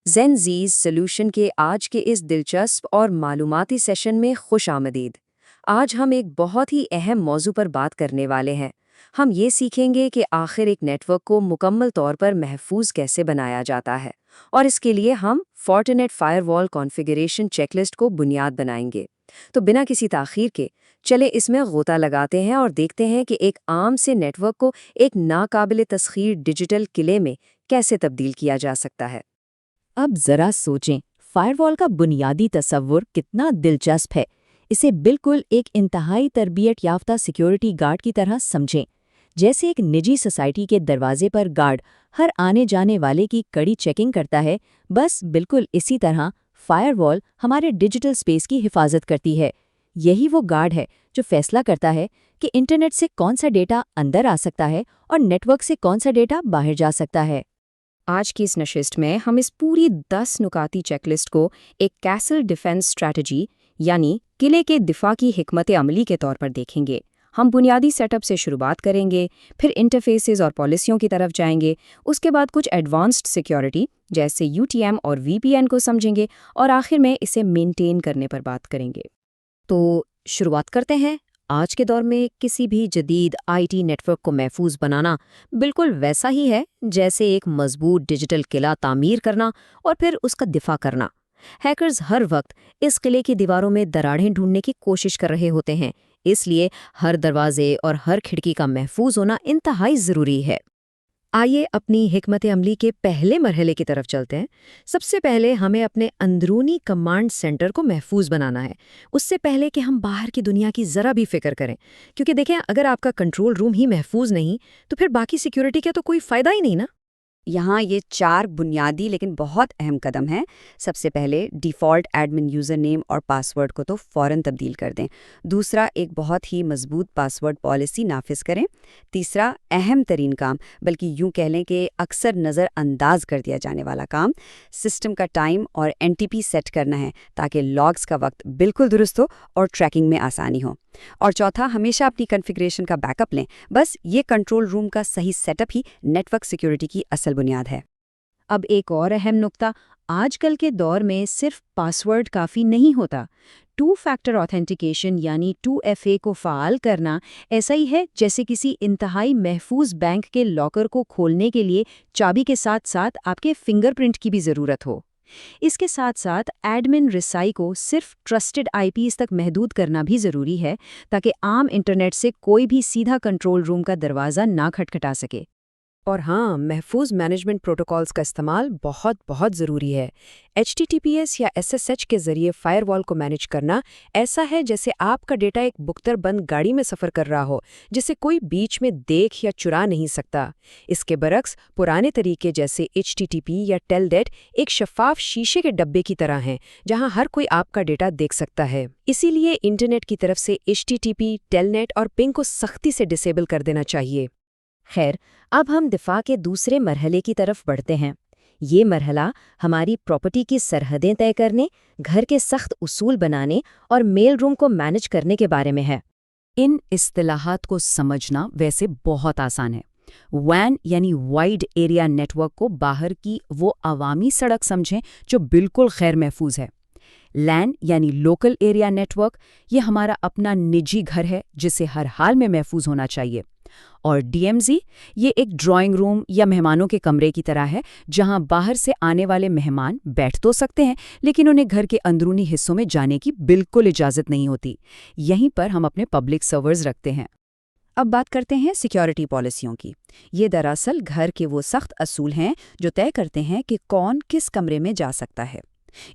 زین زیز solution کے آج کے اس دلچسپ اور معلوماتی سیشن میں خوش آمدید۔ آج ہم ایک بہت ہی اہم موضوع پر بات کرنے والے ہیں۔ ہم یہ سیکھیں گے کہ آخر ایک نیٹ ورک کو مکمل طور پر محفوظ کیسے بنایا جاتا ہے، اور اس کے لیے ہم فورٹینیٹ فائر وال کانفیگریشن چیک لسٹ کو بنیاد بنائیں گے۔ تو بنا کسی تاخیر کے چلے اس میں غوطہ لگاتے ہیں اور دیکھتے ہیں کہ ایک عام سے نیٹ ورک کو ایک ناقابل تسخیر ڈیجیٹل قلعے میں کیسے تبدیل کیا جا سکتا ہے۔ اب ذرا سوچیں، فائر وال کا بنیادی تصور کتنا دلچسپ ہے۔ اسے بالکل ایک انتہائی تربیت یافتہ سیکیورٹی گارڈ کی طرح سمجھیں، جیسے ایک نجی سوسائٹی کے دروازے پر گارڈ ہر آنے جانے والے کی کڑی چیکنگ کرتا ہے، بس بالکل اسی طرح فائر وال ہمارے ڈیجیٹل سپیس کی حفاظت کرتی ہے۔ یہی وہ گارڈ ہے جو فیصلہ کرتا ہے کہ انٹرنیٹ سے کون سا ڈیٹا اندر آ سکتا ہے اور نیٹ ورک سے کون سا ڈیٹا باہر جا سکتا ہے۔ آج کی اس نشست میں ہم اس پوری 10 نکاتی چیک لسٹ کو ایک کیسل ڈیفنس اسٹریٹجی یعنی قلعے کے دفاع کی حکمت عملی کے طور پر دیکھیں گے۔ ہم بنیادی سیٹ اپ سے شروعات کریں گے، پھر انٹرفیسز اور پالیسیوں کی طرف جائیں گے، اس کے بعد کچھ ایڈوانسڈ سیکیورٹی جیسے UTM اور VPN کو سمجھیں گے، اور آخر میں اسے مینٹین کرنے پر بات کریں گے۔ تو شروعات کرتے ہیں۔ آج کے دور میں کسی بھی جدید IT نیٹ ورک کو محفوظ بنانا بالکل ویسا ہی ہے جیسے ایک مضبوط ڈیجیٹل قلعہ تعمیر کرنا اور پھر اس کا دفاع کرنا۔ ہیکرز ہر وقت اس قلعے کی دیواروں میں دراڑیں ڈھونڈنے کی کوشش کر رہے ہوتے ہیں، اس لیے ہر دروازے اور ہر کھڑکی کا محفوظ ہونا انتہائی ضروری ہے۔ آئیے اپنی حکمت عملی کے پہلے مرحلے کی طرف چلتے ہیں۔ سب سے پہلے ہمیں اپنے اندرونی کمانڈ سینٹر کو محفوظ بنانا ہے، اس سے پہلے کہ ہم باہر کی دنیا کی ذرا بھی فکر کریں، کیونکہ دیکھیں اگر آپ کا کنٹرول روم ہی محفوظ نہیں تو پھر باقی سیکیورٹی کا تو کوئی فائدہ ہی نہیں نا۔ یہاں یہ 4 بنیادی لیکن بہت اہم قدم ہیں۔ سب سے پہلے ڈیفالٹ ایڈمن یوزر نیم اور پاسورڈ کو تو فوراً تبدیل کر دیں۔ دوسرا، ایک بہت ہی مضبوط پاسورڈ پالیسی نافذ کریں۔ تیسرا، اہم ترین کام بلکہ یوں کہہ لیں کہ اکثر نظر انداز کر دیا جانے والا کام، سسٹم کا ٹائم اور NTP سیٹ کرنا ہے تاکہ لاگز کا وقت بالکل درست ہو اور ٹریکنگ میں آسانی ہو۔ اور چوتھا، ہمیشہ اپنی کنفیگریشن کا بیک اپ لیں۔ بس یہ کنٹرول روم کا صحیح سیٹ اپ ہی نیٹ ورک سیکیورٹی کی اصل بنیاد ہے۔ اب ایک اور اہم نقطہ، آج کل کے دور میں صرف پاسورڈ کافی نہیں ہوتا۔ 2 فیکٹر آتھینٹیکیشن یعنی 2FA کو فعال کرنا ایسا ہی ہے جیسے کسی انتہائی محفوظ بینک کے لاکر کو کھولنے کے لیے چابی کے ساتھ ساتھ آپ کے فنگر پرنٹ کی بھی ضرورت ہو۔ اس کے ساتھ ساتھ ایڈمن رسائی کو صرف ٹرسٹڈ IPs تک محدود کرنا بھی ضروری ہے تاکہ عام انٹرنیٹ سے کوئی بھی سیدھا کنٹرول روم کا دروازہ نہ کھٹکھٹا سکے۔ اور ہاں، محفوظ مینجمنٹ پروٹوکالز کا استعمال بہت ضروری ہے۔ HTTPS یا SSH کے ذریعے فائر وال کو مینج کرنا ایسا ہے جیسے آپ کا ڈیٹا ایک بکتر بند گاڑی میں سفر کر رہا ہو جسے کوئی بیچ میں دیکھ یا چرا نہیں سکتا۔ اس کے برعکس پرانے طریقے جیسے HTTP یا ٹیلنیٹ ایک شفاف شیشے کے ڈبے کی طرح ہیں جہاں ہر کوئی آپ کا ڈیٹا دیکھ سکتا ہے۔ اسی لیے انٹرنیٹ کی طرف سے HTTP، ٹیلنیٹ اور پنگ کو سختی سے ڈسیبل کر دینا چاہیے۔ خیر، اب ہم دفاع کے دوسرے مرحلے کی طرف بڑھتے ہیں۔ یہ مرحلہ ہماری پراپرٹی کی سرحدیں طے کرنے، گھر کے سخت اصول بنانے اور میل روم کو مینج کرنے کے بارے میں ہے۔ ان اصطلاحات کو سمجھنا ویسے بہت آسان ہے۔ WAN یعنی وائڈ ایریا نیٹ ورک کو باہر کی وہ عوامی سڑک سمجھیں جو بالکل غیر محفوظ ہے۔ LAN یعنی لوکل ایریا نیٹ ورک، یہ ہمارا اپنا نجی گھر ہے جسے ہر حال میں محفوظ ہونا چاہیے۔ اور DMZ یہ ایک ڈرائنگ روم یا مہمانوں کے کمرے کی طرح ہے جہاں باہر سے آنے والے مہمان بیٹھ تو سکتے ہیں لیکن انہیں گھر کے اندرونی حصوں میں جانے کی بالکل اجازت نہیں ہوتی۔ یہیں پر ہم اپنے پبلک سرورز رکھتے ہیں۔ اب بات کرتے ہیں سیکیورٹی پالیسیوں کی۔ یہ دراصل گھر کے وہ سخت اصول ہیں جو طے کرتے ہیں کہ کون کس کمرے میں جا سکتا ہے۔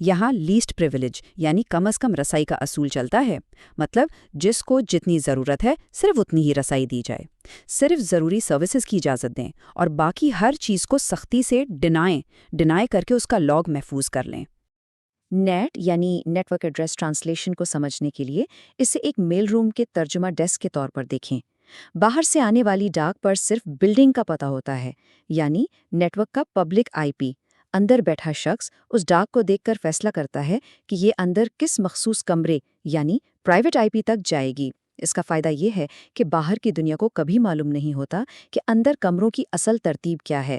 یہاں لیسٹ پریویلیج یعنی کم از کم رسائی کا اصول چلتا ہے، مطلب جس کو جتنی ضرورت ہے صرف اتنی ہی رسائی دی جائے، صرف ضروری سروسز کی اجازت دیں اور باقی ہر چیز کو سختی سے ڈینائی کر کے اس کا لاگ محفوظ کر لیں۔ نیٹ یعنی نیٹ ورک ایڈریس ٹرانسلیشن کو سمجھنے کے لیے اسے ایک میل روم کے ترجمہ ڈیسک کے طور پر دیکھیں۔ باہر سے آنے والی ڈاک پر صرف بلڈنگ کا پتہ ہوتا ہے، یعنی نیٹ ورک کا پبلک IP۔ اندر بیٹھا شخص اس ڈاک کو دیکھ کر فیصلہ کرتا ہے کہ یہ اندر کس مخصوص کمرے یعنی پرائیویٹ IP تک جائے گی۔ اس کا فائدہ یہ ہے کہ باہر کی دنیا کو کبھی معلوم نہیں ہوتا کہ اندر کمروں کی اصل ترتیب کیا ہے۔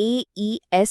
AES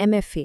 MFA